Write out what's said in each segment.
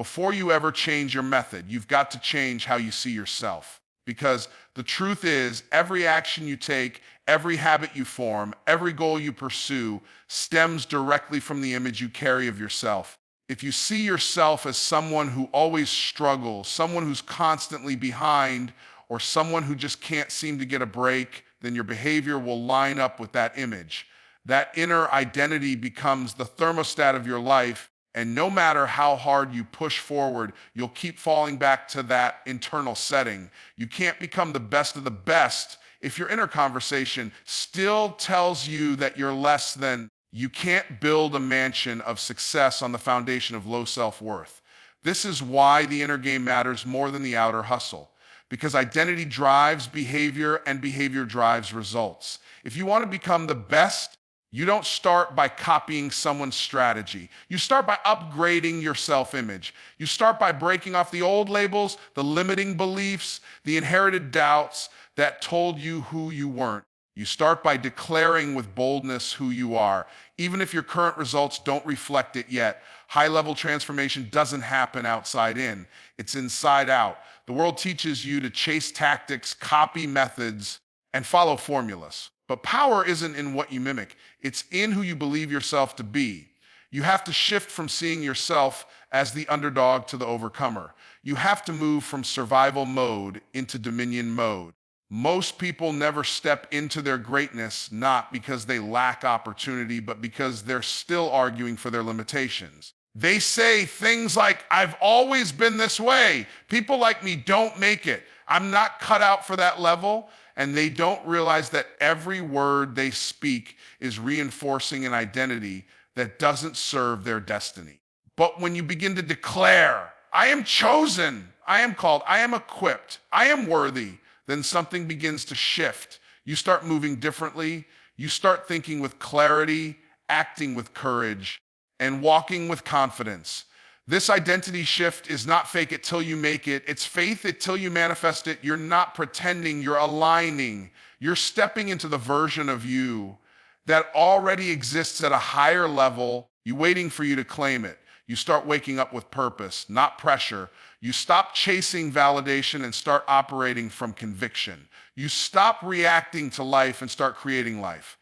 Before you ever change your method, you've got to change how you see yourself. Because the truth is, every action you take, every habit you form, every goal you pursue stems directly from the image you carry of yourself. If you see yourself as someone who always struggles, someone who's constantly behind, or someone who just can't seem to get a break, then your behavior will line up with that image. That inner identity becomes the thermostat of your life, and no matter how hard you push forward, you'll keep falling back to that internal setting. You can't become the best of the best if your inner conversation still tells you that you're less than. You can't build a mansion of success on the foundation of low self-worth. This is why the inner game matters more than the outer hustle, because identity drives behavior and behavior drives results. If you want to become the best, you don't start by copying someone's strategy. You start by upgrading your self-image. You start by breaking off the old labels, the limiting beliefs, the inherited doubts that told you who you weren't. You start by declaring with boldness who you are. Even if your current results don't reflect it yet, high-level transformation doesn't happen outside in. It's inside out. The world teaches you to chase tactics, copy methods, and follow formulas. But power isn't in what you mimic. It's in who you believe yourself to be. You have to shift from seeing yourself as the underdog to the overcomer. You have to move from survival mode into dominion mode. Most people never step into their greatness, not because they lack opportunity, but because they're still arguing for their limitations. They say things like, "I've always been this way. People like me don't make it. I'm not cut out for that level." And they don't realize that every word they speak is reinforcing an identity that doesn't serve their destiny. But when you begin to declare, "I am chosen, I am called, I am equipped, I am worthy," then something begins to shift. You start moving differently. You start thinking with clarity, acting with courage, and walking with confidence. This identity shift is not fake it till you make it. It's faith it till you manifest it. You're not pretending, you're aligning. You're stepping into the version of you that already exists at a higher level. You're waiting for you to claim it. You start waking up with purpose, not pressure. You stop chasing validation and start operating from conviction. You stop reacting to life and start creating life.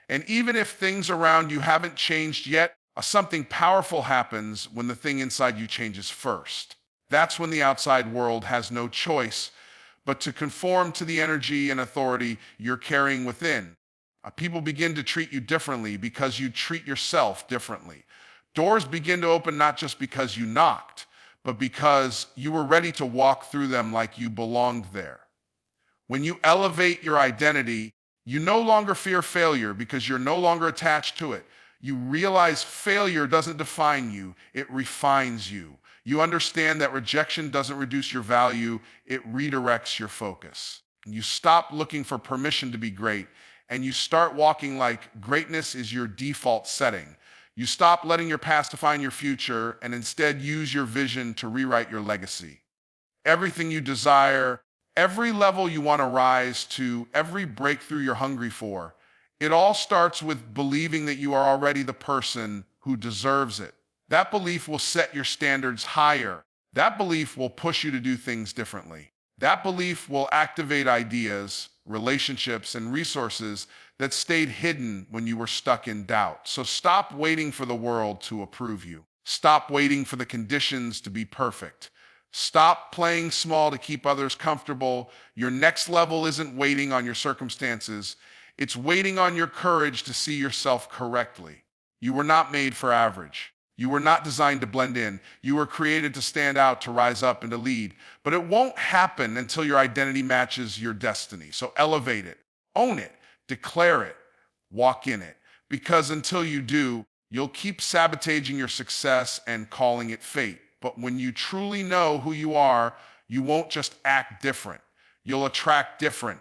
And even if things around you haven't changed yet, something powerful happens when the thing inside you changes first. That's when the outside world has no choice but to conform to the energy and authority you're carrying within. People begin to treat you differently because you treat yourself differently. Doors begin to open not just because you knocked, but because you were ready to walk through them like you belonged there. When you elevate your identity, you no longer fear failure because you're no longer attached to it. You realize failure doesn't define you, it refines you. You understand that rejection doesn't reduce your value, it redirects your focus. You stop looking for permission to be great, and you start walking like greatness is your default setting. You stop letting your past define your future and instead use your vision to rewrite your legacy. Everything you desire, every level you want to rise to, every breakthrough you're hungry for, it all starts with believing that you are already the person who deserves it. That belief will set your standards higher. That belief will push you to do things differently. That belief will activate ideas, relationships, and resources that stayed hidden when you were stuck in doubt. So stop waiting for the world to approve you. Stop waiting for the conditions to be perfect. Stop playing small to keep others comfortable. Your next level isn't waiting on your circumstances. It's waiting on your courage to see yourself correctly. You were not made for average. You were not designed to blend in. You were created to stand out, to rise up, and to lead. But it won't happen until your identity matches your destiny. So elevate it, own it, declare it, walk in it. Because until you do, you'll keep sabotaging your success and calling it fate. But when you truly know who you are, you won't just act different. You'll attract different.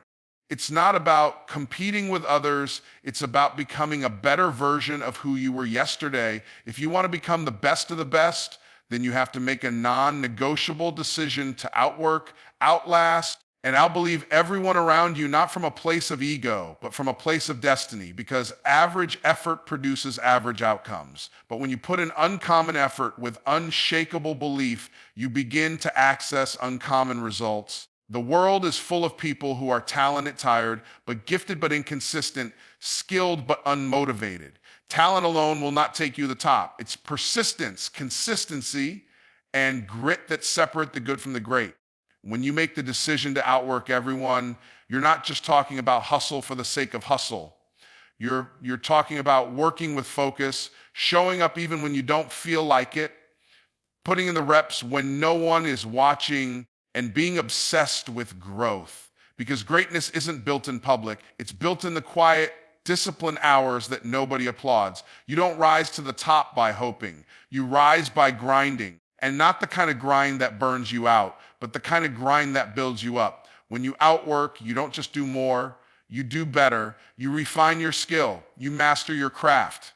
It's not about competing with others. It's about becoming a better version of who you were yesterday. If you want to become the best of the best, then you have to make a non-negotiable decision to outwork, outlast, And outbelieve everyone around you, not from a place of ego, but from a place of destiny, because average effort produces average outcomes. But when you put in uncommon effort with unshakable belief, you begin to access uncommon results. The world is full of people who are talented, tired, but gifted but inconsistent, skilled but unmotivated. Talent alone will not take you to the top. It's persistence, consistency, and grit that separate the good from the great. When you make the decision to outwork everyone, you're not just talking about hustle for the sake of hustle. You're talking about working with focus, showing up even when you don't feel like it, putting in the reps when no one is watching, and being obsessed with growth. Because greatness isn't built in public. It's built in the quiet, disciplined hours that nobody applauds. You don't rise to the top by hoping. You rise by grinding. And not the kind of grind that burns you out, but the kind of grind that builds you up. When you outwork, you don't just do more, you do better. You refine your skill. You master your craft.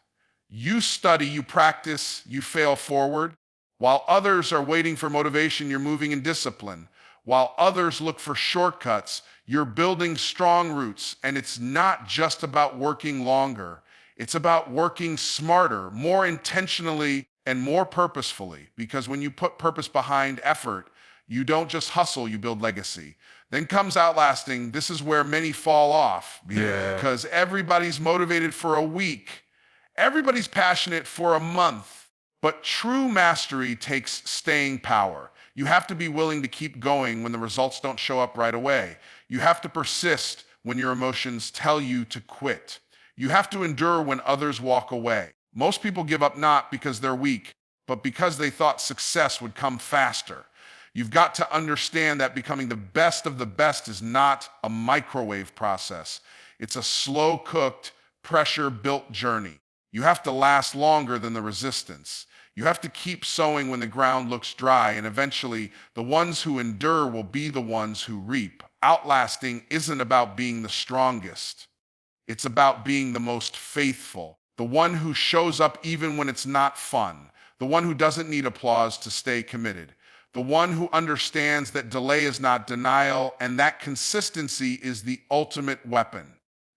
You study, you practice, you fail forward. While others are waiting for motivation, you're moving in discipline. While others look for shortcuts, you're building strong roots. And it's not just about working longer. It's about working smarter, more intentionally, and more purposefully, because when you put purpose behind effort, you don't just hustle, you build legacy. Then comes outlasting. This is where many fall off because everybody's motivated for a week. Everybody's passionate for a month, but true mastery takes staying power. You have to be willing to keep going when the results don't show up right away. You have to persist when your emotions tell you to quit. You have to endure when others walk away. Most people give up not because they're weak, but because they thought success would come faster. You've got to understand that becoming the best of the best is not a microwave process. It's a slow-cooked, pressure-built journey. You have to last longer than the resistance. You have to keep sowing when the ground looks dry, and eventually the ones who endure will be the ones who reap. Outlasting isn't about being the strongest. It's about being the most faithful. The one who shows up even when it's not fun. The one who doesn't need applause to stay committed. The one who understands that delay is not denial and that consistency is the ultimate weapon.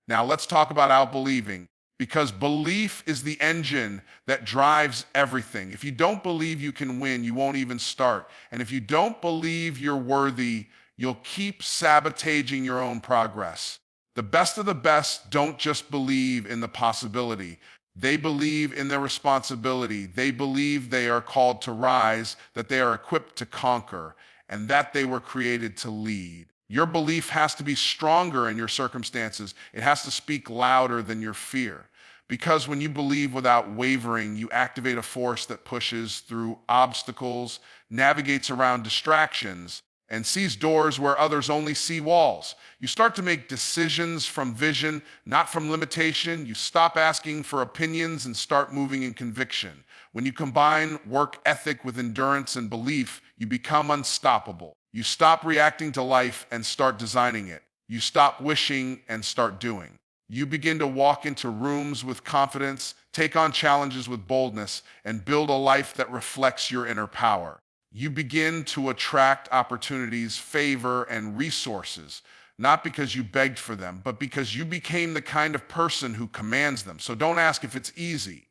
Now let's talk about outbelieving, because belief is the engine that drives everything. If you don't believe you can win, you won't even start. And if you don't believe you're worthy, you'll keep sabotaging your own progress. The best of the best don't just believe in the possibility. They believe in their responsibility. They believe they are called to rise, that they are equipped to conquer, and that they were created to lead. Your belief has to be stronger in your circumstances. It has to speak louder than your fear. Because when you believe without wavering, you activate a force that pushes through obstacles, navigates around distractions, and sees doors where others only see walls. You start to make decisions from vision, not from limitation. You stop asking for opinions and start moving in conviction. When you combine work ethic with endurance and belief, you become unstoppable. You stop reacting to life and start designing it. You stop wishing and start doing. You begin to walk into rooms with confidence, take on challenges with boldness, and build a life that reflects your inner power. You begin to attract opportunities, favor, and resources, not because you begged for them, but because you became the kind of person who commands them. So don't ask if it's easy.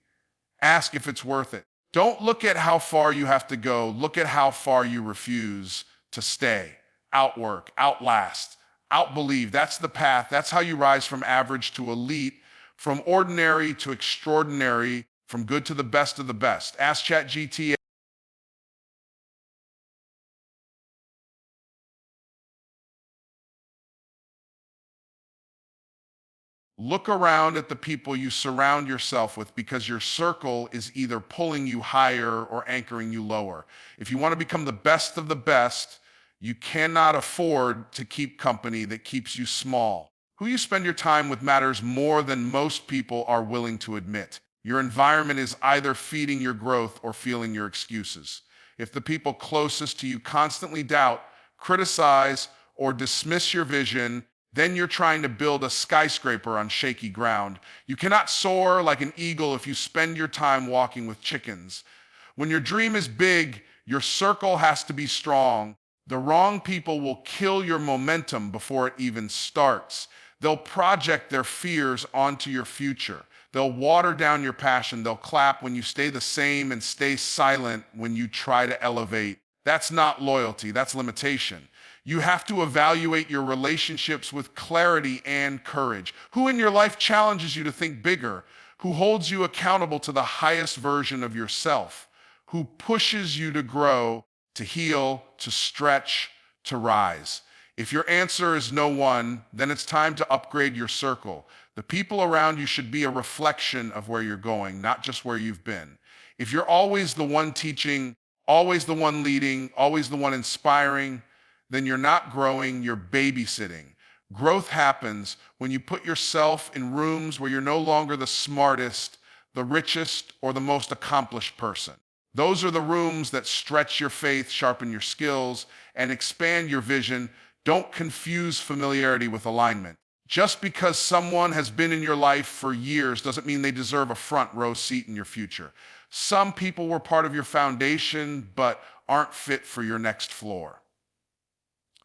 Ask if it's worth it. Don't look at how far you have to go. Look at how far you refuse to stay. Outwork, outlast, outbelieve. That's the path. That's how you rise from average to elite, from ordinary to extraordinary, from good to the best of the best. Ask ChatGPT. Look around at the people you surround yourself with, because your circle is either pulling you higher or anchoring you lower. If you want to become the best of the best, you cannot afford to keep company that keeps you small. Who you spend your time with matters more than most people are willing to admit. Your environment is either feeding your growth or fueling your excuses. If the people closest to you constantly doubt, criticize, or dismiss your vision, then you're trying to build a skyscraper on shaky ground. You cannot soar like an eagle if you spend your time walking with chickens. When your dream is big, your circle has to be strong. The wrong people will kill your momentum before it even starts. They'll project their fears onto your future. They'll water down your passion. They'll clap when you stay the same and stay silent when you try to elevate. That's not loyalty, that's limitation. You have to evaluate your relationships with clarity and courage. Who in your life challenges you to think bigger? Who holds you accountable to the highest version of yourself? Who pushes you to grow, to heal, to stretch, to rise? If your answer is no one, then it's time to upgrade your circle. The people around you should be a reflection of where you're going, not just where you've been. If you're always the one teaching, always the one leading, always the one inspiring, then you're not growing, you're babysitting. Growth happens when you put yourself in rooms where you're no longer the smartest, the richest, or the most accomplished person. Those are the rooms that stretch your faith, sharpen your skills, and expand your vision. Don't confuse familiarity with alignment. Just because someone has been in your life for years doesn't mean they deserve a front row seat in your future. Some people were part of your foundation, but aren't fit for your next floor.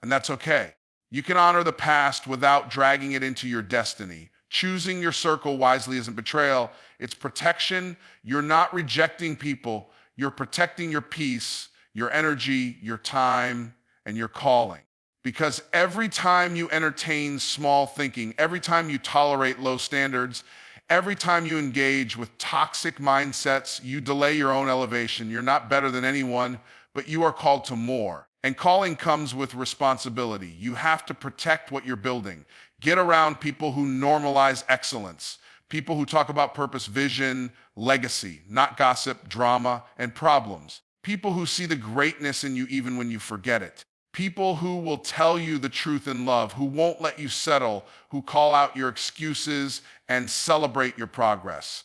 And that's okay. You can honor the past without dragging it into your destiny. Choosing your circle wisely isn't betrayal, it's protection. You're not rejecting people, you're protecting your peace, your energy, your time, and your calling. Because every time you entertain small thinking, every time you tolerate low standards, every time you engage with toxic mindsets, you delay your own elevation. You're not better than anyone, but you are called to more. And calling comes with responsibility. You have to protect what you're building. Get around people who normalize excellence, people who talk about purpose, vision, legacy, not gossip, drama, and problems. People who see the greatness in you even when you forget it. People who will tell you the truth in love, who won't let you settle, who call out your excuses and celebrate your progress.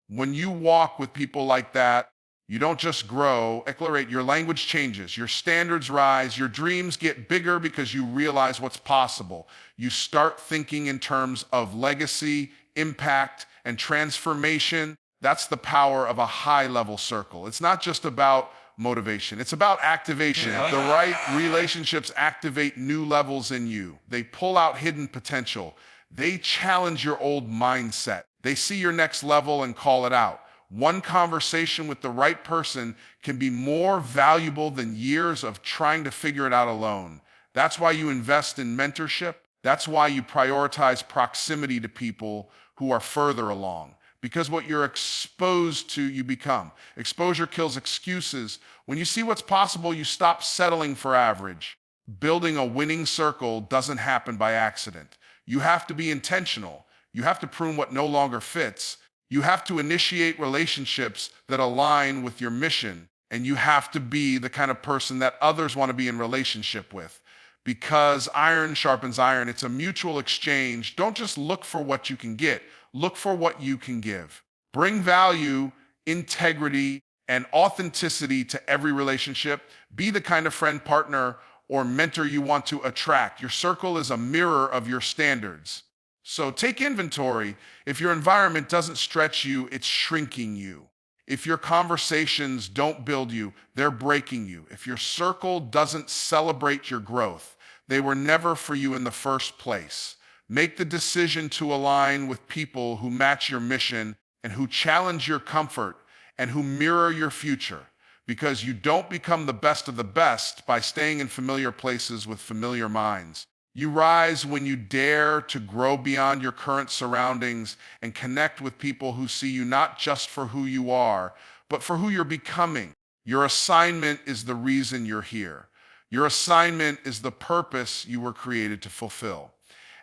When you walk with people like that, you don't just grow, accelerate, your language changes, your standards rise, your dreams get bigger because you realize what's possible. You start thinking in terms of legacy, impact, and transformation. That's the power of a high-level circle. It's not just about motivation. It's about activation. The right relationships activate new levels in you. They pull out hidden potential. They challenge your old mindset. They see your next level and call it out. One conversation with the right person can be more valuable than years of trying to figure it out alone. That's why you invest in mentorship. That's why you prioritize proximity to people who are further along. Because what you're exposed to, you become. Exposure kills excuses. When you see what's possible, you stop settling for average. Building a winning circle doesn't happen by accident. You have to be intentional. You have to prune what no longer fits. You have to initiate relationships that align with your mission. And you have to be the kind of person that others want to be in relationship with. Because iron sharpens iron. It's a mutual exchange. Don't just look for what you can get. Look for what you can give. Bring value, integrity, and authenticity to every relationship. Be the kind of friend, partner, or mentor you want to attract. Your circle is a mirror of your standards. So take inventory. If your environment doesn't stretch you, it's shrinking you. If your conversations don't build you, they're breaking you. If your circle doesn't celebrate your growth, they were never for you in the first place. Make the decision to align with people who match your mission and who challenge your comfort and who mirror your future, because you don't become the best of the best by staying in familiar places with familiar minds. You rise when you dare to grow beyond your current surroundings and connect with people who see you not just for who you are, but for who you're becoming. Your assignment is the reason you're here. Your assignment is the purpose you were created to fulfill.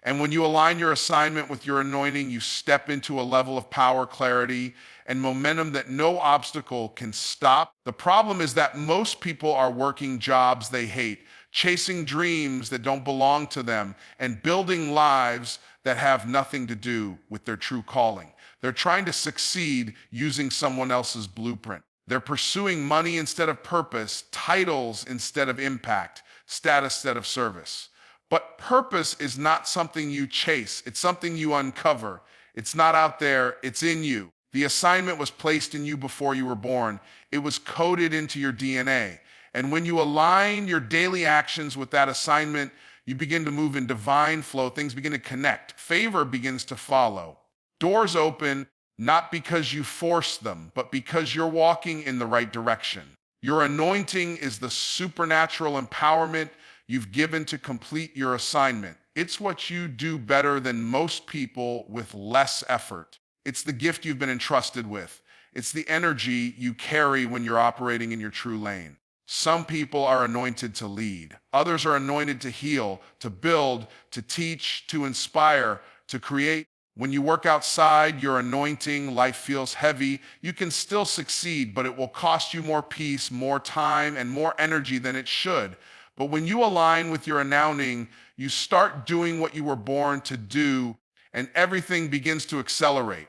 And when you align your assignment with your anointing, you step into a level of power, clarity, and momentum that no obstacle can stop. The problem is that most people are working jobs they hate, chasing dreams that don't belong to them, and building lives that have nothing to do with their true calling. They're trying to succeed using someone else's blueprint. They're pursuing money instead of purpose, titles instead of impact, status instead of service. But purpose is not something you chase. It's something you uncover. It's not out there. It's in you. The assignment was placed in you before you were born. It was coded into your DNA. And when you align your daily actions with that assignment, you begin to move in divine flow. Things begin to connect. Favor begins to follow. Doors open not because you force them, but because you're walking in the right direction. Your anointing is the supernatural empowerment you've given to complete your assignment. It's what you do better than most people with less effort. It's the gift you've been entrusted with. It's the energy you carry when you're operating in your true lane. Some people are anointed to lead. Others are anointed to heal, to build, to teach, to inspire, to create. When you work outside your anointing, life feels heavy. You can still succeed, but it will cost you more peace, more time, and more energy than it should. But when you align with your anointing, you start doing what you were born to do, and everything begins to accelerate.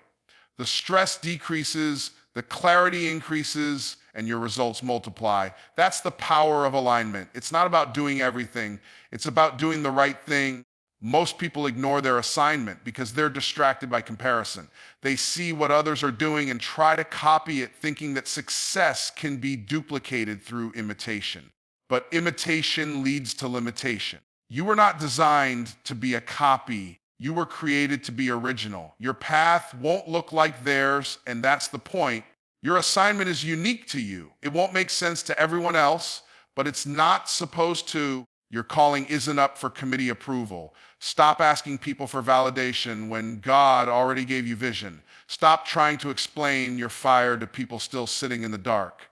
The stress decreases, the clarity increases, and your results multiply. That's the power of alignment. It's not about doing everything. It's about doing the right thing. Most people ignore their assignment because they're distracted by comparison. They see what others are doing and try to copy it, thinking that success can be duplicated through imitation. But imitation leads to limitation. You were not designed to be a copy. You were created to be original. Your path won't look like theirs, and that's the point. Your assignment is unique to you. It won't make sense to everyone else, but it's not supposed to. Your calling isn't up for committee approval. Stop asking people for validation when God already gave you vision. Stop trying to explain your fire to people still sitting in the dark.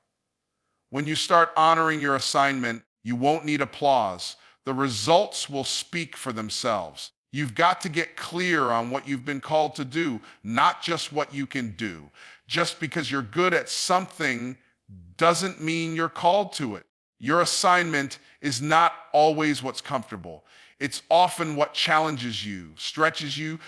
When you start honoring your assignment, you won't need applause. The results will speak for themselves. You've got to get clear on what you've been called to do, not just what you can do. Just because you're good at something doesn't mean you're called to it. Your assignment is not always what's comfortable. It's often what challenges you, stretches you,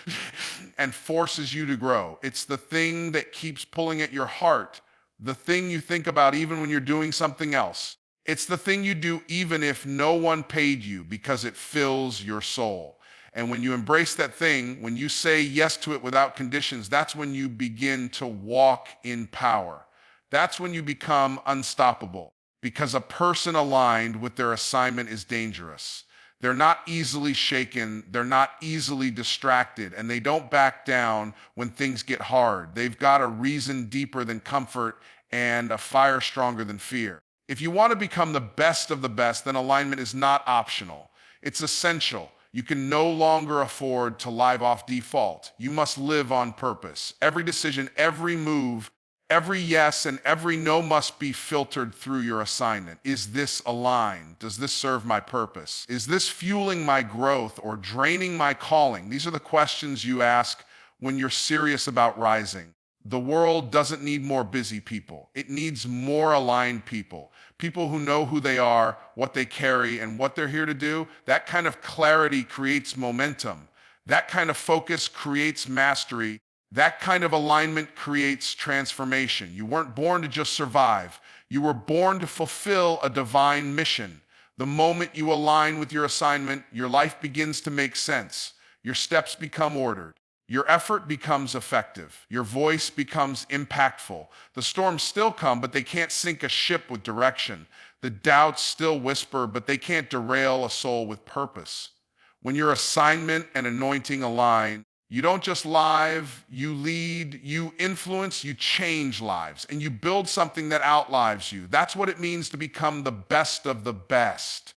and forces you to grow. It's the thing that keeps pulling at your heart, the thing you think about even when you're doing something else. It's the thing you do even if no one paid you because it fills your soul. And when you embrace that thing, when you say yes to it without conditions, that's when you begin to walk in power. That's when you become unstoppable. Because a person aligned with their assignment is dangerous. They're not easily shaken, they're not easily distracted, and they don't back down when things get hard. They've got a reason deeper than comfort and a fire stronger than fear. If you want to become the best of the best, then alignment is not optional. It's essential. You can no longer afford to live off default. You must live on purpose. Every decision, every move, every yes and every no must be filtered through your assignment. Is this aligned? Does this serve my purpose? Is this fueling my growth or draining my calling? These are the questions you ask when you're serious about rising. The world doesn't need more busy people. It needs more aligned people. People who know who they are, what they carry, and what they're here to do. That kind of clarity creates momentum. That kind of focus creates mastery. That kind of alignment creates transformation. You weren't born to just survive. You were born to fulfill a divine mission. The moment you align with your assignment, your life begins to make sense. Your steps become ordered. Your effort becomes effective. Your voice becomes impactful. The storms still come, but they can't sink a ship with direction. The doubts still whisper, but they can't derail a soul with purpose. When your assignment and anointing align, you don't just live, you lead, you influence, you change lives, and you build something that outlives you. That's what it means to become the best of the best.